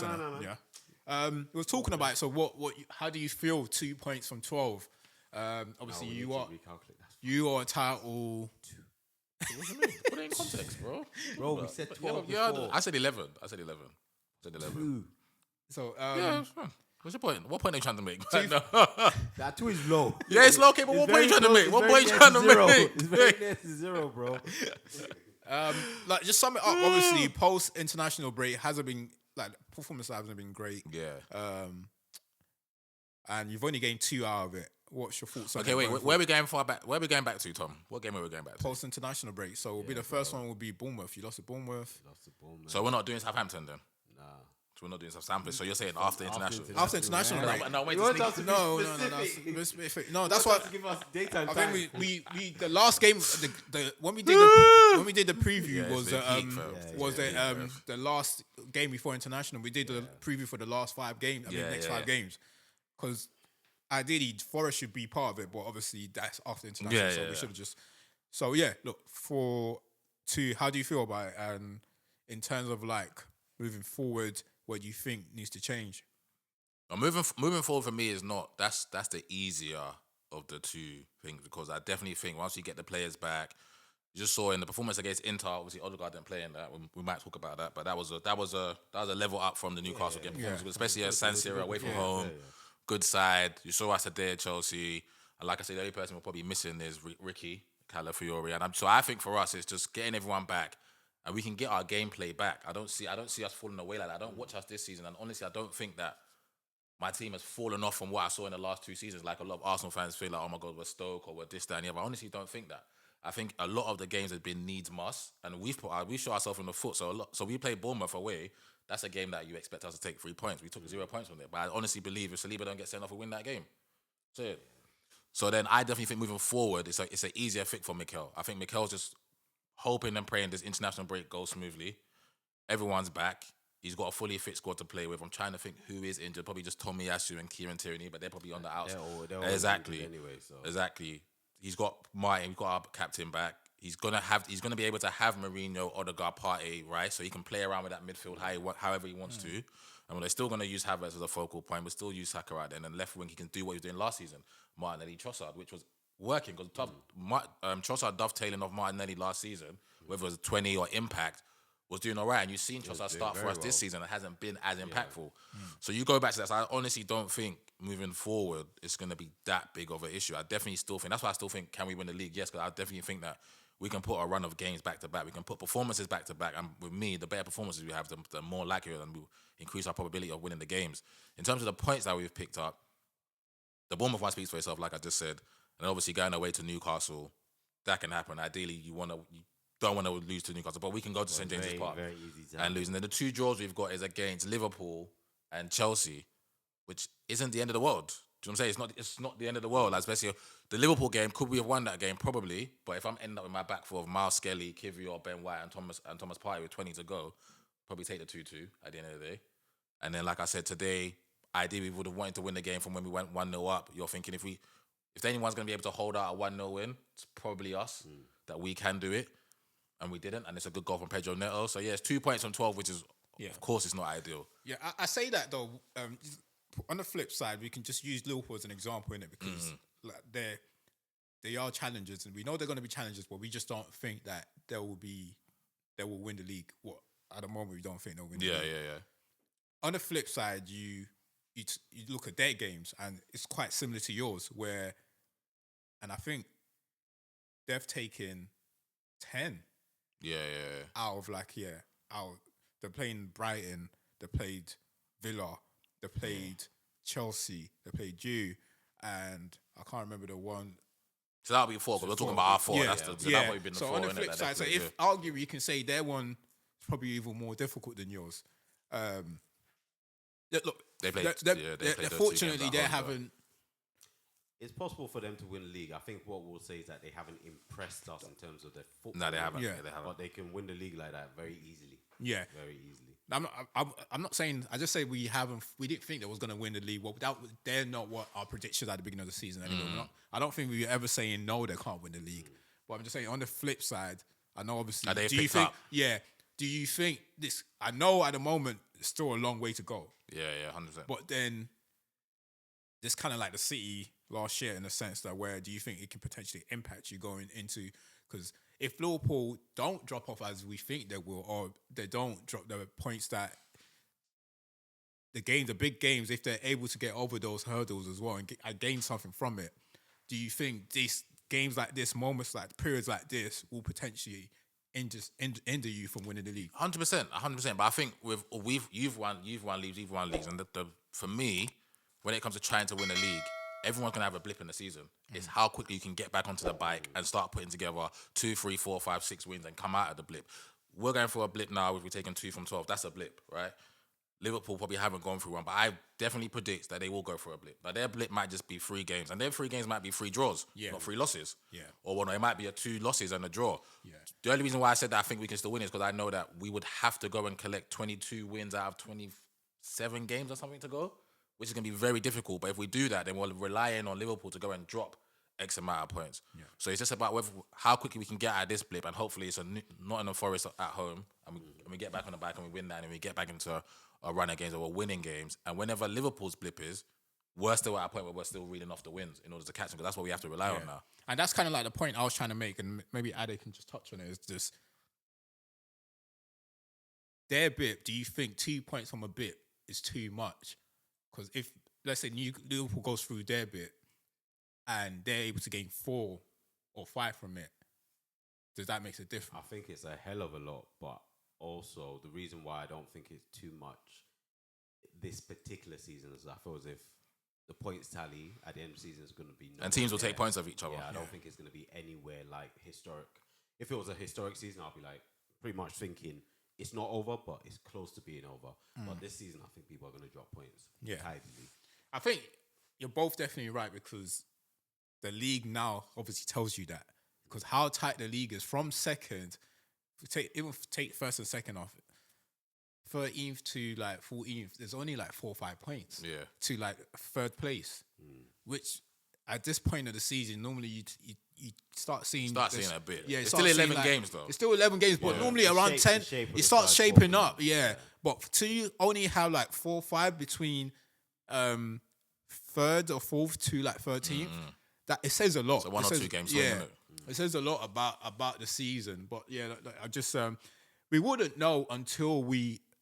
points. no. Yeah. We were talking about it. So how do you feel? 2 points from 12. Obviously, you are title. What do you mean? Put it in context, bro. Bro, we said 12 Yeah, before. I said 11. I said 11. So Yeah, it's fine. What's your point? What point are you trying to make? No. That 2 is low. Yeah, it's low, okay, but what point are you trying to make? What point are you trying to make? It's very near to 0, bro. like just sum it up. Obviously, post international break hasn't been like performance hasn't been great. Yeah. And you've only gained 2 out of it. What's your thoughts on Okay, wait. Where are we going far back? Where are we going back to, Tom? What game are we going back to? post international break? So it'll be the first one will be Bournemouth. You lost to Bournemouth. So we're not doing Southampton then? Nah. So we're not doing Southampton. So you're saying after international? After international break. No, wait. You want us to be No, specific? no, that's why. Give us daytime I time. think we the last game when we did the preview Yeah, was it's been peak for- the last game before international. We did the preview for the last 5 games. Next 5 games, because ideally Forest should be part of it, but obviously that's after international. So we should have just. So yeah, look how do you feel about it? And in terms of like moving forward, what do you think needs to change? Moving forward for me is not that's the easier of the 2 things, because I definitely think once you get the players back, you just saw in the performance against Inter, obviously Odegaard didn't play in that. We might talk about that, but that was a level up from the Newcastle game performance, especially at San Siro away from home. Good side. You saw us today at Chelsea, and like I said, the only person we're probably missing is Ricky Calafiori, and so I think for us it's just getting everyone back. And we can get our gameplay back. I don't see us falling away like that. I don't watch us this season, and honestly, I don't think that my team has fallen off from what I saw in the last 2 seasons. Like a lot of Arsenal fans feel like, oh my God, we're Stoke or we're this, that, and the other. I honestly don't think that. I think a lot of the games have been needs must, and we shot ourselves in the foot. So we played Bournemouth away. That's a game that you expect us to take 3 points. We took 0 points from there. But I honestly believe if Saliba don't get sent off, we win that game. So then I definitely think moving forward, it's an easier fix for Mikel. I think Mikel's just hoping and praying this international break goes smoothly. Everyone's back. He's got a fully fit squad to play with. I'm trying to think who is injured. Probably just Tomiyasu and Kieran Tierney, but they're probably on the outside. They're all Exactly. anyway, so. Exactly. He's got Martin. He's got our captain back. He's gonna be able to have Mourinho, Odegaard, Partey, right? So he can play around with that midfield however he wants to. And they're still gonna use Havertz as a focal point, but still use Saka right then. And left wing, he can do what he was doing last season. Martinelli, Trossard, which was working because Trossard dovetailing off Martinelli last season, whether it was 20 or impact, was doing all right. And you've seen Trossard start for us this season. It hasn't been as impactful. So you go back to that. So I honestly don't think moving forward it's going to be that big of an issue. I definitely still think, that's why I still think, can we win the league? Yes, because I definitely think that we can put a run of games back to back. We can put performances back to back. And with me, the better performances we have, the more likely and we increase our probability of winning the games. In terms of the points that we've picked up, the Bournemouth one speaks for itself, like I just said. And obviously going away to Newcastle, that can happen. Ideally, you don't want to lose to Newcastle, but we can go to St James's Park and lose. And then the 2 draws we've got is against Liverpool and Chelsea, which isn't the end of the world. Do you know what I'm saying? It's not the end of the world. Like, especially the Liverpool game, could we have won that game? Probably. But if I'm ending up with my back four of Miles Skelly, Kivior, Ben White, and Thomas Partey with 20 to go, probably take the 2-2 at the end of the day. And then, like I said, today, ideally we would have wanted to win the game from when we went 1-0 up. You're thinking if anyone's going to be able to hold out a 1-0 win, it's probably us, that we can do it. And we didn't. And it's a good goal from Pedro Neto. So, yeah, it's 2 points from 12, which is, of course, it's not ideal. Yeah, I say that, though. On the flip side, we can just use Liverpool as an example, innit? Because like, they are challengers, and we know they're going to be challengers, but we just don't think that they will win the league. At the moment, we don't think they'll win the league. Yeah. On the flip side, you look at their games, and it's quite similar to yours, and I think they've taken 10 out of they're playing Brighton, they played Villa, they played Chelsea, they played you, and I can't remember the one. So that'll be 4, because we're talking about our 4. Yeah, that's what we've been the 4. So on the flip side, so if arguably you can say their one is probably even more difficult than yours. Look, they played. Fortunately, they haven't. It's possible for them to win the league. I think what we'll say is that they haven't impressed us in terms of their football. No, they haven't. Yeah. They haven't. But they can win the league like that very easily. Yeah, very easily. I'm not saying. I just say we didn't think they was going to win the league. Well, they're not what our predictions at the beginning of the season anymore. I don't think we were ever saying no, they can't win the league. But I'm just saying on the flip side, I know obviously. Are they do you picked think? up? Yeah. do you think this? I know at the moment it's still a long way to go, Yeah, 100%. but then this kind of like the City last year in the sense that where do you think it can potentially impact you going into? Because if Liverpool don't drop off as we think they will, or they don't drop the points that the big games, if they're able to get over those hurdles as well and gain something from it, do you think these games like this, moments like periods like this, will potentially hinder you from winning the league? 100%. But I think you've won leagues, and for me, when it comes to trying to win a league, everyone's gonna have a blip in the season. It's how quickly you can get back onto the bike and start putting together 2, 3, 4, 5, 6 wins and come out of the blip. We're going for a blip now. If we're taking 2 from 12, that's a blip, right? Liverpool probably haven't gone through one, but I definitely predict that they will go for a blip. But their blip might just be 3 games, and their 3 games might be 3 draws, not 3 losses. Yeah. Or well, no, it might be 2 losses and a draw. Yeah. The only reason why I said that I think we can still win is because I know that we would have to go and collect 22 wins out of 27 games or something to go, which is going to be very difficult. But if we do that, then we're relying on Liverpool to go and drop X amount of points. Yeah. So it's just about how quickly we can get out of this blip, and hopefully it's Nottingham Forest at home, and we get back on the bike and we win that, and we get back into a run of games or we're winning games. And whenever Liverpool's blip is, we're still at a point where we're still reeling off the wins in order to catch them, because that's what we have to rely on now. And that's kind of like the point I was trying to make, and maybe Ade can just touch on it, is just their bit. Do you think 2 points from a bit is too much? Because if, let's say, Liverpool goes through their bit and they're able to gain 4 or 5 from it, does that make a difference? I think it's a hell of a lot, but also the reason why I don't think it's too much this particular season is I feel as if the points tally at the end of the season is going to be and teams will take points of each other. Yeah, I don't think it's going to be anywhere like historic. If it was a historic season, I'll be like pretty much thinking it's not over, but it's close to being over. But this season, I think people are going to drop points. Yeah. Tidily. I think you're both definitely right, because the league now obviously tells you that. Because how tight the league is from second, take first and second off, 13th to like 14th, there's only like 4 or 5 points to like third place, which at this point of the season, normally you start seeing seeing a bit. Yeah, it's still 11 games though. It's still 11 games, but normally around 10, it starts shaping up. Yeah, but to only have like 4 or 5 between third or fourth to like 13th, that it says a lot. So 1 or 2 games. Yeah, it says a lot about the season. But yeah, I just we wouldn't know until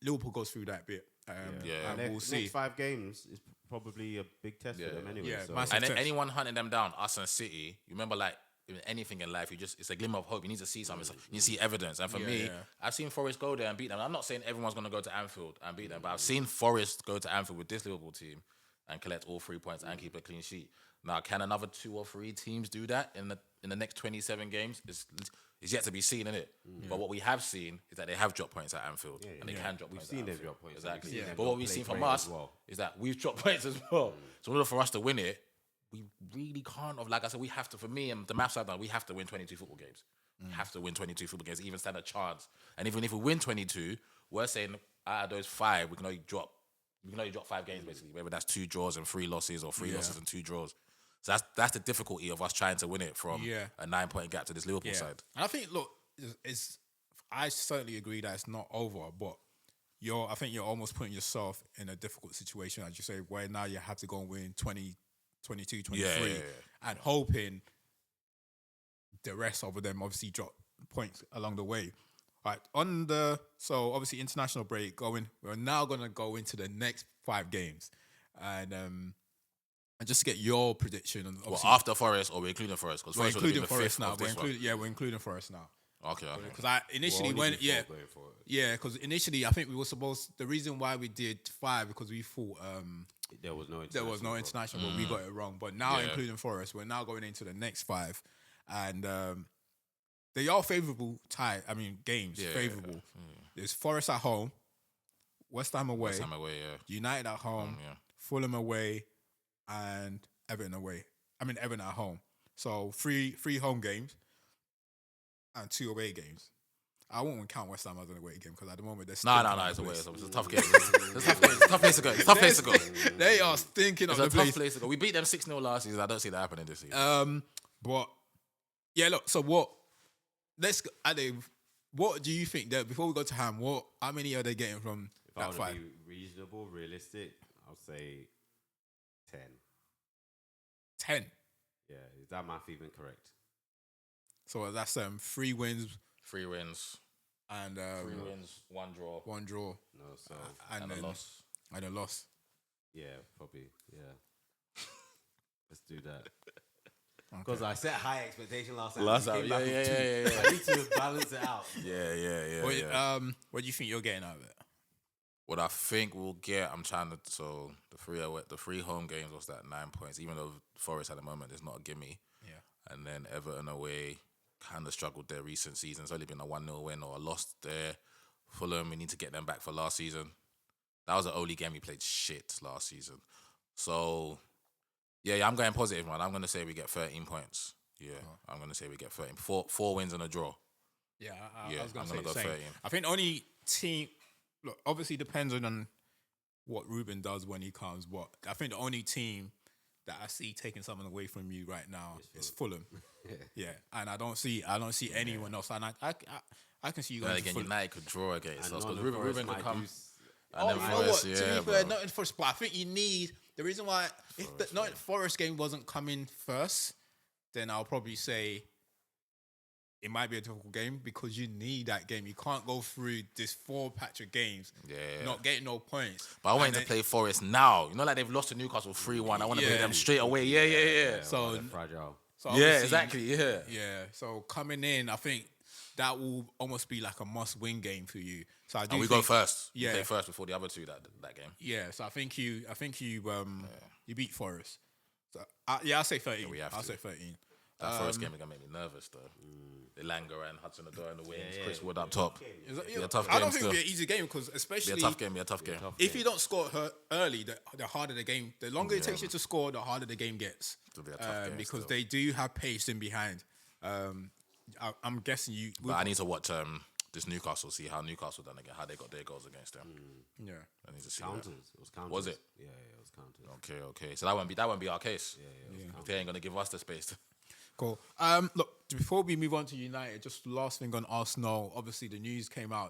Liverpool goes through that bit. And we'll see. Next 5 games is probably a big test for them anyway. Yeah, so. massive And test. anyone hunting them down, us and City, you remember, like in anything in life, it's a glimmer of hope. You need to see something. You need to see evidence. And for me, I've seen Forest go there and beat them. I'm not saying everyone's going to go to Anfield and beat them, but I've seen Forest go to Anfield with this Liverpool team and collect all 3 points and keep a clean sheet. Now, can another 2 or 3 teams do that in the next 27 games? It's yet to be seen, innit? But what we have seen is that they have dropped points at Anfield, and they can drop We've points. seen at them Anfield. drop points. Exactly. We've seen them But what we've play seen from great us as well. is that we've dropped points as well. So in order for us to win it, we really can't have. Like I said, we have to. For me and the maths I've done, we have to win 22 football games. We have to win 22 football games, even stand a chance. And even if we win 22, we're saying out of those 5, we can only drop 5 games basically. Whether that's 2 draws and 3 losses, or 3 losses and 2 draws. So that's the difficulty of us trying to win it from a 9-point gap to this Liverpool side. And I think, look, I certainly agree that it's not over, but I think you're almost putting yourself in a difficult situation, as you say, where now you have to go and win 20, 22, 23, and hoping the rest of them obviously drop points along the way. Right, so obviously international break going, we're now going to go into the next 5 games. And just to get your prediction on After Forest, or we're including Forest? Because we're Forest would have been including the Forest 5th now. of this one. We're including Forest now. Okay. Because I initially because initially I think we were supposed. The reason why we did 5 because we thought there was no international, but we got it wrong. But now including Forest, we're now going into the next 5, and they are favourable games. Favourable. There's Forest at home, West Ham away, United at home, Fulham away, and Everton away. Everton at home. So 3 home games and 2 away games. I won't count West Ham as an away game because at the moment they're No, it's away. It's a tough game. It's a tough place to go. It's a tough place to go. They are stinking up the place. It's a tough place to go. We beat them 6-0 last season. I don't see that happening this season. But yeah, look. So what? Let's go. what do you think that before we go to Ham? How many are they getting from If I that want five? to be reasonable, realistic, I'll say 10. 10. Yeah, is that math even correct? So that's 3 wins 3 wins, and 1 draw, 1 draw No, so and and a then loss. and a loss. yeah, probably, yeah. Let's do that. Because I set high expectation last time. Last We time, came back yeah, with yeah, 2. yeah. I need to balance it out. Yeah. What do you think you're getting out of it? What I think we'll get, I'm trying to. So the 3 home games was that 9 points. Even though Forest at the moment is not a gimme, Yeah. and then Everton away kind of struggled their recent seasons. Only been a 1-0 win or a loss there. Fulham, we need to get them back for last season. That was the only game we played shit last season. So yeah, I'm going positive, man. I'm gonna say we get 13 points. Yeah, I'm gonna say we get 13. 4 wins and a draw. Yeah, Yeah, I was going I'm to say gonna the go same. 13. I think the only team, look, obviously depends on what Ruben does when he comes. But I think the only team that I see taking something away from you right now is Fulham. Yeah, and I don't see anyone else. And I can see you Then going to again, Fulham. United could draw against us because Nottingham Ruben Forest could might come. do And then You know Forest, what? yeah, To be fair, bro. Nottingham Forest, but I think you need the reason why if the Nottingham Forest game wasn't coming first, then I'll probably say it might be a difficult game because you need that game. You can't go through this 4 patch of games, not getting no points. But I want And to then- play Forest now. You know, like they've lost to Newcastle 3-1. I want to play Yeah. them straight away. Yeah. So, They're fragile. so Yeah, obviously- exactly. Yeah. Yeah, so coming in, I think that will almost be like a must-win game for you. So I do. And we think, go first. Yeah. We play first before the other 2 that game. Yeah, so I think you you beat Forest. So I'll say 13. we have I'll to. say 13. That Forest game is gonna make me nervous though. Elanga and Hudson Odoi in the wings. Chris Wood up top. Be a tough I game don't think still. it'll be an easy game because Be especially a tough game. Be a tough game. if you don't score her early, the harder the game. The longer it takes you to score, the harder the game gets. It'll be a tough game because still. they do have pace in behind. I'm guessing you. But I need to watch this Newcastle, see how Newcastle done again, how they got their goals against them. Yeah. I need to see Counters. that. It was counters. Was it? Yeah, it was counters. Okay. So that won't be our case. Yeah. If they ain't gonna give us the space. Cool. Look, before we move on to United, just last thing on Arsenal. Obviously, the news came out